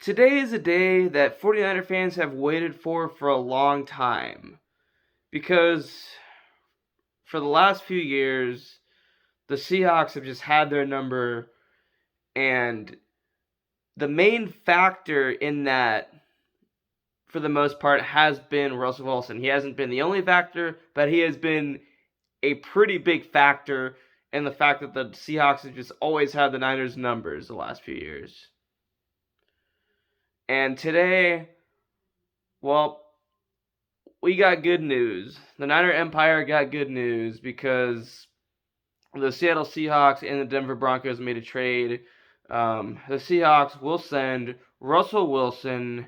Today is a day that 49er fans have waited for a long time because for the last few years, the Seahawks have just had their number, and the main factor in that, for the most part, has been Russell Wilson. He hasn't been the only factor, but he has been a pretty big factor in the fact that the Seahawks have just always had the Niners' numbers the last few years. And today, well, we got good news. The Niner Empire got good news because the Seattle Seahawks and the Denver Broncos made a trade. The Seahawks will send Russell Wilson,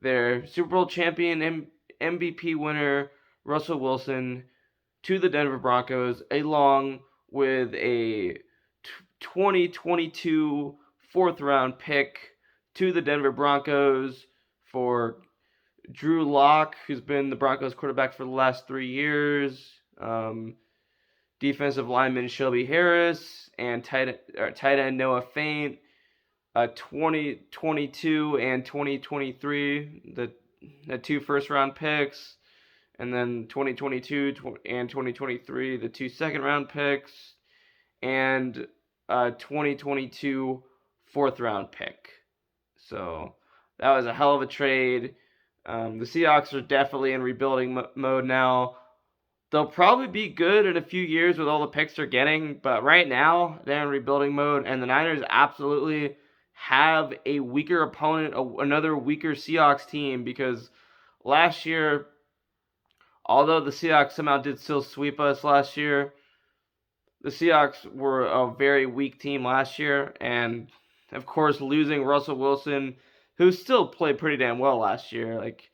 their Super Bowl champion MVP winner, Russell Wilson, to the Denver Broncos, along with a 2022 fourth round pick to the Denver Broncos for Drew Lock, who's been the Broncos quarterback for the last 3 years, defensive lineman Shelby Harris, and tight end Noah Fant, 2022 and 2023, the two first-round picks, and then 2022 and 2023, the two second-round picks, and 2022 fourth-round pick. So that was a hell of a trade. The Seahawks are definitely in rebuilding mode now. They'll probably be good in a few years with all the picks they're getting, but right now they're in rebuilding mode, and the Niners absolutely have a weaker opponent, another weaker Seahawks team, because last year, although the Seahawks somehow did still sweep us last year, the Seahawks were a very weak team last year, and of course losing Russell Wilson, who still played pretty damn well last year. Like,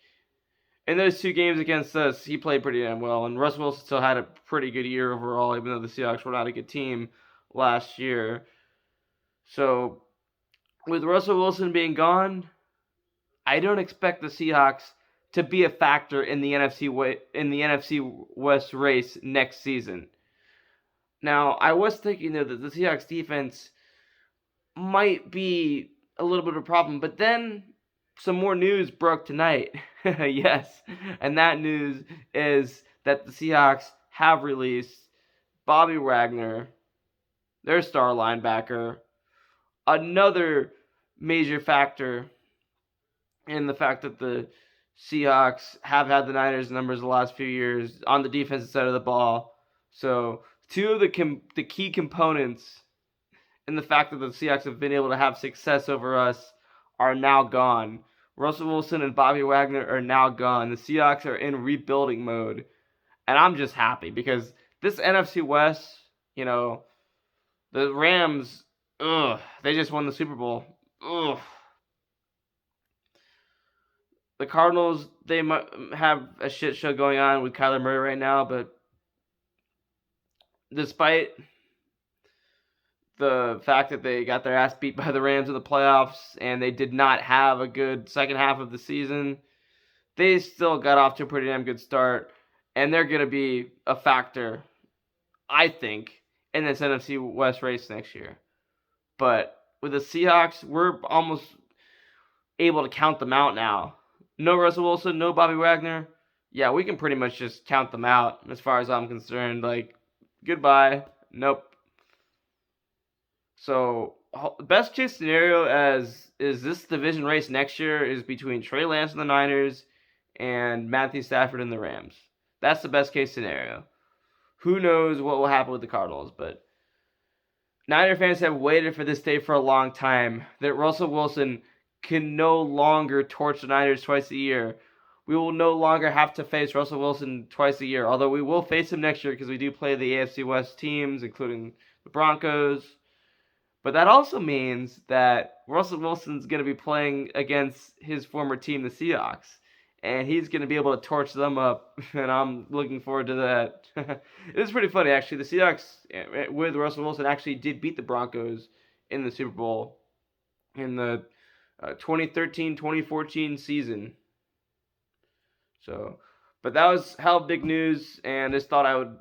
in those two games against us, he played pretty damn well, and Russell Wilson still had a pretty good year overall, even though the Seahawks were not a good team last year. So, with Russell Wilson being gone, I don't expect the Seahawks to be a factor in the NFC West race next season. Now, I was thinking though that the Seahawks defense might be a little bit of a problem, but then some more news broke tonight. Yes, and that news is that the Seahawks have released Bobby Wagner, their star linebacker, another major factor in the fact that the Seahawks have had the Niners' numbers the last few years on the defensive side of the ball. So, two of the key components in the fact that the Seahawks have been able to have success over us are now gone. Russell Wilson and Bobby Wagner are now gone. The Seahawks are in rebuilding mode. And I'm just happy because this NFC West, the Rams, they just won the Super Bowl. The Cardinals, they might have a shit show going on with Kyler Murray right now, but despite the fact that they got their ass beat by the Rams in the playoffs and they did not have a good second half of the season, they still got off to a pretty damn good start, and they're going to be a factor, I think, in this NFC West race next year. But with the Seahawks, we're almost able to count them out now. No Russell Wilson, no Bobby Wagner. Yeah, we can pretty much just count them out as far as I'm concerned. Like, goodbye. Nope. So, best case scenario is this division race next year is between Trey Lance and the Niners and Matthew Stafford and the Rams. That's the best case scenario. Who knows what will happen with the Cardinals, but Niner fans have waited for this day for a long time, that Russell Wilson can no longer torch the Niners twice a year. We will no longer have to face Russell Wilson twice a year, although we will face him next year because we do play the AFC West teams, including the Broncos. But that also means that Russell Wilson's going to be playing against his former team, the Seahawks, and he's going to be able to torch them up, and I'm looking forward to that. It is pretty funny, actually. The Seahawks, with Russell Wilson, actually did beat the Broncos in the Super Bowl in the 2013-2014 season. So, but that was hell big news, and I just thought I would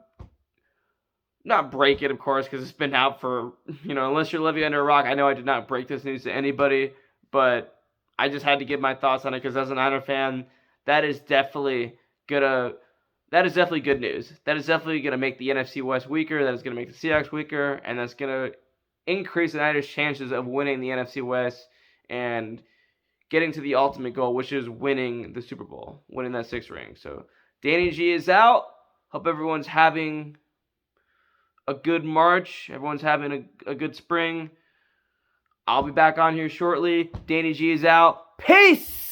not break it, of course, because it's been out for, unless you're living under a rock. I know I did not break this news to anybody, but I just had to give my thoughts on it because as a Niner fan, that is definitely good news. That is definitely gonna make the NFC West weaker. That is gonna make the Seahawks weaker, and that's gonna increase the Niners' chances of winning the NFC West and getting to the ultimate goal, which is winning the Super Bowl, winning that 6th ring. So Danny G is out. Hope everyone's having a good March. Everyone's having a good spring. I'll be back on here shortly. Danny G is out. Peace!